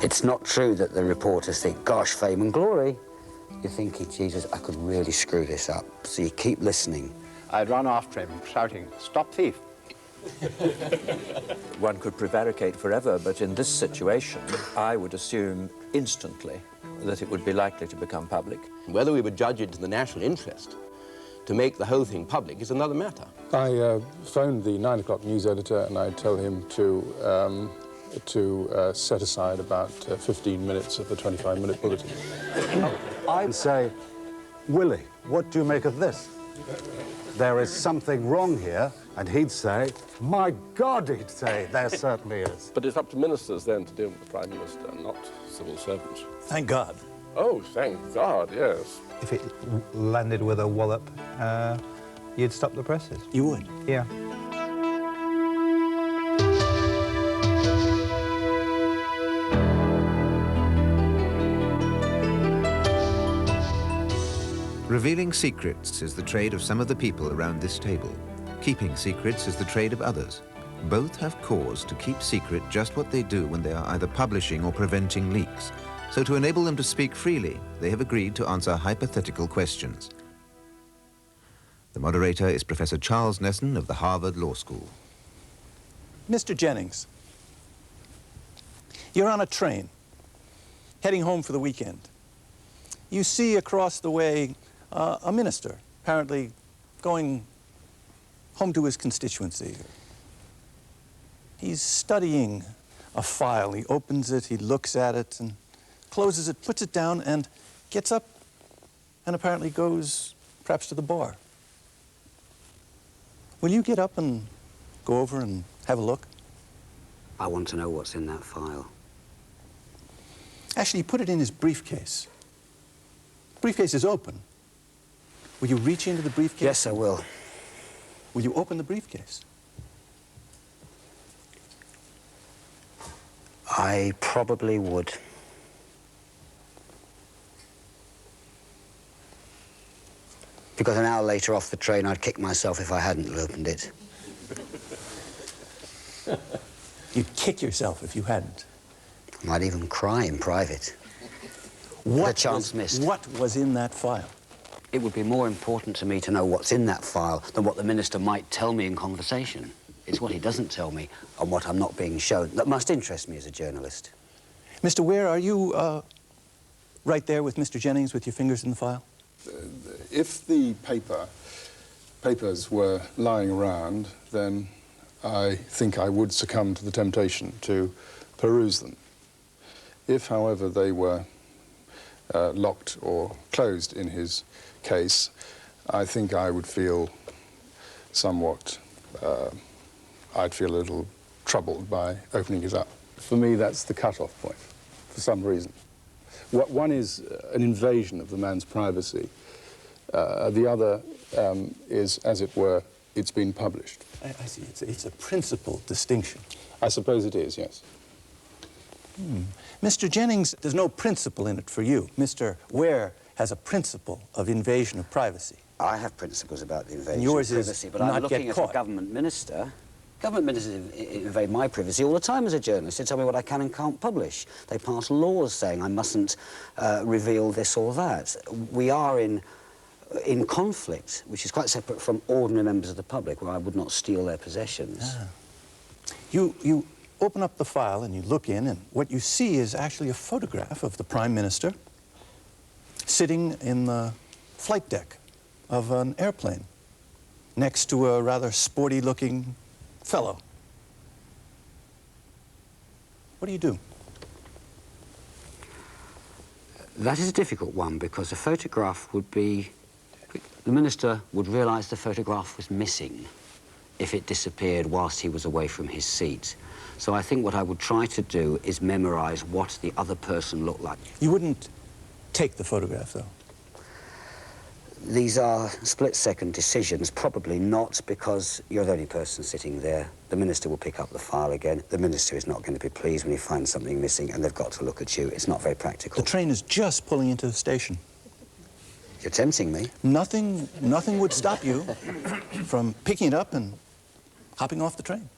It's not true that the reporters think, gosh, fame and glory. You're thinking, Jesus, I could really screw this up. So you keep listening. I'd run after him, shouting, "Stop thief!" One could prevaricate forever, but in this situation, I would assume instantly that it would be likely to become public. Whether we would judge it to the national interest to make the whole thing public is another matter. I phoned the 9 o'clock news editor and I told him to set aside about 15 minutes of the 25-minute bulletin. I'd say, Willie, what do you make of this? There is something wrong here, and he'd say, my God, he'd say, there certainly is. But it's up to ministers then to deal with the Prime Minister, not civil servants. Thank God. Oh, thank God, yes. If it landed with a wallop, you'd stop the presses. You would? Yeah. Revealing secrets is the trade of some of the people around this table. Keeping secrets is the trade of others. Both have cause to keep secret just what they do when they are either publishing or preventing leaks. So to enable them to speak freely, they have agreed to answer hypothetical questions. The moderator is Professor Charles Nesson of the Harvard Law School. Mr. Jennings, you're on a train, heading home for the weekend. You see across the way a minister, apparently going home to his constituency. He's studying a file. He opens it, he looks at it, and closes it, puts it down, and gets up and apparently goes perhaps to the bar. Will you get up and go over and have a look? I want to know what's in that file. Actually, he put it in his briefcase. The briefcase is open. Will you reach into the briefcase? Yes, I will. Will you open the briefcase? I probably would. Because an hour later off the train, I'd kick myself if I hadn't opened it. You'd kick yourself if you hadn't. I might even cry in private. The chance missed. What was in that file? It would be more important to me to know what's in that file than what the minister might tell me in conversation. It's what he doesn't tell me and what I'm not being shown that must interest me as a journalist. Mr. Ware, are you right there with Mr. Jennings with your fingers in the file? If the papers were lying around, then I think I would succumb to the temptation to peruse them. If, however, they were locked or closed in his case, I think I would feel somewhat, I'd feel a little troubled by opening it up. For me, that's the cut-off point, for some reason. One is an invasion of the man's privacy. The other is, as it were, it's been published. I see. It's a principal distinction. I suppose it is, yes. Mr. Jennings, there's no principle in it for you. Mr. Ware has a principle of invasion of privacy. I have principles about the invasion yours of privacy, is but not I'm looking get at caught. a government minister. Government ministers invade my privacy all the time as a journalist. They tell me what I can and can't publish. They pass laws saying I mustn't reveal this or that. We are in conflict, which is quite separate from ordinary members of the public, where I would not steal their possessions. Ah. You open up the file and you look in, and what you see is actually a photograph of the Prime Minister sitting in the flight deck of an airplane next to a rather sporty-looking fellow. What do you do? That is a difficult one, because a photograph would be... The minister would realise the photograph was missing if it disappeared whilst he was away from his seat. So I think what I would try to do is memorise what the other person looked like. You wouldn't take the photograph, though? These are split-second decisions, probably not, because you're the only person sitting there. The minister will pick up the file again. The minister is not going to be pleased when he finds something missing, and they've got to look at you. It's not very practical. The train is just pulling into the station. You're tempting me. Nothing would stop you from picking it up and hopping off the train.